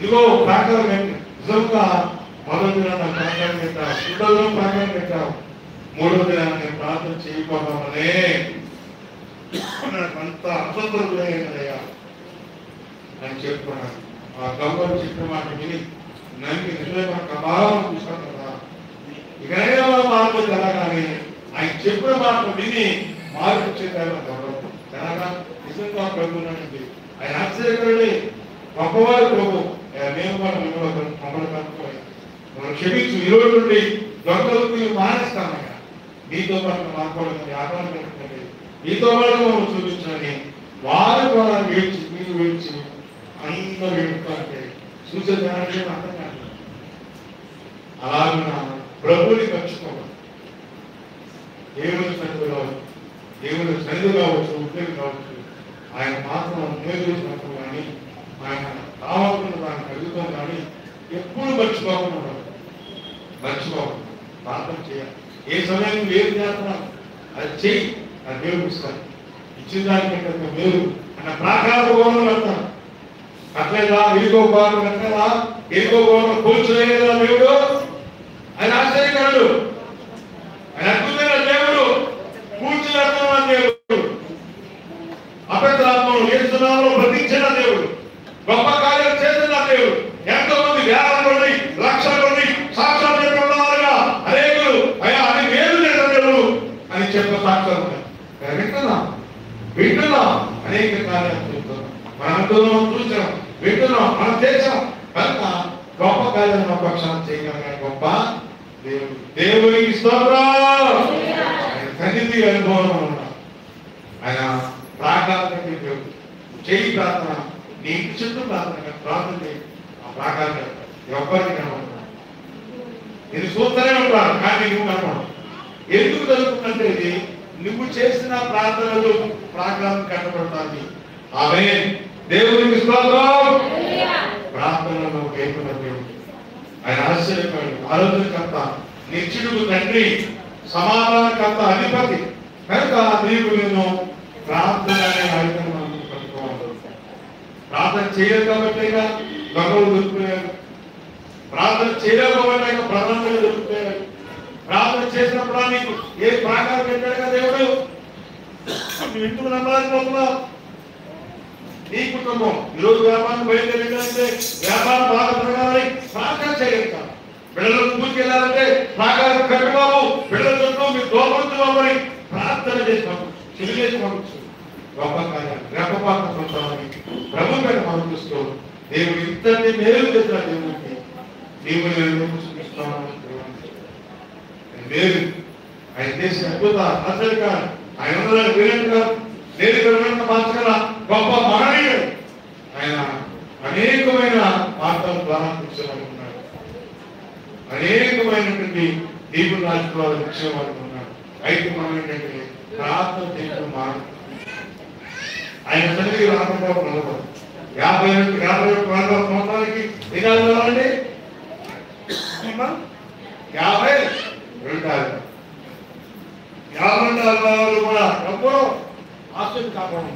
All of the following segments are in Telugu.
ఇదిగో ప్రాకారం నిజంగా మొదటి దినాన్ని ప్రాకారం పెట్టావు, రెండో ప్రాకారం పెట్టావు, మూడో దినాన్ని ప్రార్థన చేయకపోవడమనే అంత అసంతృప్తులయ్యా అని చెప్పుకున్నాను. ఆ గంగలు చెప్పిన మాట విని నమ్మి నిజమే మన ప్రభావం చూసాం కదా. ఇకనైనా మనం మార్పు జరగాలి. ఆయన చెప్పిన మాట విని మార్పు వచ్చేదాన్ని గౌరవం తెలగా నిజంగా ప్రభునండి. ఆయన ఆశ్చర్యకరుడే, గొప్పవారు ప్రభు. మేము కూడా మమ్మల్ని కనుక్కోవాలి, మనం క్షమించు. ఈ రోజు నుండి దొంగలకు మానేస్తామయ్యా, మీతో పాటు మార్పులు వ్యాపారం పెట్టుకోండి, మీతో పాటు మనం చూపించండి. వారు కూడా వేచి మీరు వేచి అందరూ ఏడుతుంటే చూసేదానికి అర్థం కాదు. అలాగే ప్రభుని ఖర్చుకోవాలి. దేవుని సన్నిధి కావచ్చు, దేవుని సన్నిధి కావచ్చు, ఉద్యోగం కావచ్చు, ఆయన మాత్రం నేర్చుకున్నప్పుడు కానీ ఆయన కావాలనుకున్న దాన్ని కలుగుతాం కానీ ఎప్పుడు మర్చిపోకుండా ప్రార్థన చేయాలి. ఏ సమయం ఏం చేస్తున్నాం అది చెయ్యి, అది దేవుడు ఇస్తాను. ఇచ్చిన దానికంటే మేలు అన్న ప్రాకార గౌరవం పెడతాను. అట్లేదా ఎలుగో గౌరవం పెట్టదా, ఎలుగో గౌరవం కూర్చోలేదా దేవుడు. ఆయన ఆశ్చర్యకరుడు, ఆయన అద్భుతమైన దేవుడు, కూర్చున్న దేవుడు, అపవిత్రాత్మను యేసునామములో బంధించిన దేవుడు, గొప్ప కార్యాలు చేస్తున్న దేవుడు. ఎంతో మంది వేల మంది లక్షల మంది సాక్షాత్ చెప్పినవారుగా అనేకులు అయ్యా అని మేలు చేసిన దేవుడు అని చెప్ప సాక్షాత్ వింటున్నాం. అనేక కార్యాలు చూస్తున్నాం, మనం చూసాం, వింటున్నాం, మనం చేసాం. కనుక గొప్ప కార్యాలను పక్షాన్ని చేయగలిగిన గొప్ప దేవుడు. దేవునికి స్తోత్రం. ఆయన సన్నిధి అనుభవం ఉన్నాం. ఆయన ప్రాకారం దేవుడు. చేయి ప్రార్థన, నీ ఇంటి చుట్టూ ప్రార్థన చేయి. ఆ ప్రాకారం ఎవరికి కనబడుతున్నాడు, నేను చూస్తూనే ఉంటాను కానీ నువ్వు కనపడవు. ఎందుకు జరుగుతుందంటే ఇది నువ్వు చేసిన ప్రార్థనలు ప్రాకారం కనబడుతుంది. ఆమేన్. దేవునికి స్తోత్రం. ప్రార్థనలో కేవల దేవుడు, ఆయన ఆశ్చర్యపడు, ఆలోచనకర్త, నిత్యుడు తండ్రి, సమాధానకర్త, అధిపతి. కనుక నీవు నేను ప్రార్థన అనే ఆయుధం పట్టుకోవాలి. ప్రార్థన చేయలేదు కాబట్టి గొడవలు దొరుకుతున్నాడు, ప్రార్థన చేయలేదు కాబట్టి ప్రణాళికలు దొరుకుతున్నాడు. ప్రార్థన చేసినప్పుడు నీకు ఏ ప్రాకారం పెట్టాడు కదా దేవుడు. నువ్వు ఇంటికి నమ్మలేకపోతున్నావు. నీ కుటుంబం ఈరోజు వ్యాపారం బయలుదేరిందంటే వ్యాపారం బాగా పెరగాలని ప్రార్థన చేయగలుగుతాం. బిడ్డలు స్కూల్కి వెళ్ళాలంటే ప్రాకారం కట్టుకోవు, బిడ్డల చుట్టూ మీరు దోపడుతున్నామని ప్రార్థన చేసినప్పుడు చెల్లి చేసి పంపించు. గొప్ప కార్యాలు రెప్పపాత్ర పొందాలని ప్రభు మీద పంపిస్తూ దేవుడు ఇంతటి మేలు చేసిన దేవుడికి నీవు నేను చూపిస్తాను. మేలు ఆయన చేసిన అద్భుత ఆశ్చర్యంగా ఆయన వీరంగా నేరుగా మార్చగల గొప్ప మహనీయుడు. ఆయన అనేకమైన వార్తల ద్వారా కూర్చోవాలనుకున్నాడు, అనేకమైనటువంటి దేవుని రాజకీయాలు కూర్చోవాలనుకున్నాడు. అయితే మనం ఏంటంటే ప్రార్థన చేయడం మారు. ఆయన సన్నిధికి రాకుండా నలభై 50 సంవత్సరాలకి దినాలు కావాలండి. 52 కూడా డబ్బులు ఆస్తులు కాపాడు.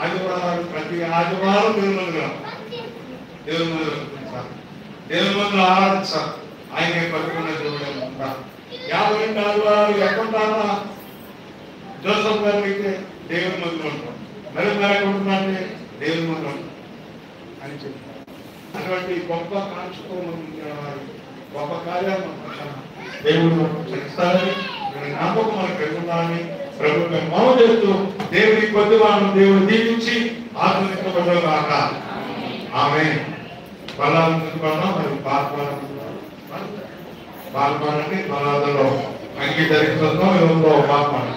ఆదివారాలు ప్రతి ఆదివారం దేవుని మందిరం ఆరాధించాలి. ఆయన పట్టుకున్న దేవుడు ఉంటారు. 52 ఆదివారాలు ఎక్కడుంటారా? జోసఫ్ గారు అయితే దేవుని మందిరం ఉంటాం, మరి ఎక్కడుంటుందంటే దేవుని మందిరం అని చెప్తారు. అటువంటి గొప్ప కాంక్షతో గొప్ప కార్యాలు దేవుడు చేస్తారని నమ్మకం మనకు పెరుగుతారని ప్రభుత్వం మనం చేస్తూ దేవుడి కొద్ది వాళ్ళను దేవుడు దీవించి ఆశ్రయించబడ్డాక ఆమేన్. బలాలను మరి పాల్గొనండి బలాలలో అంగీకరించడం పాల్గొనండి.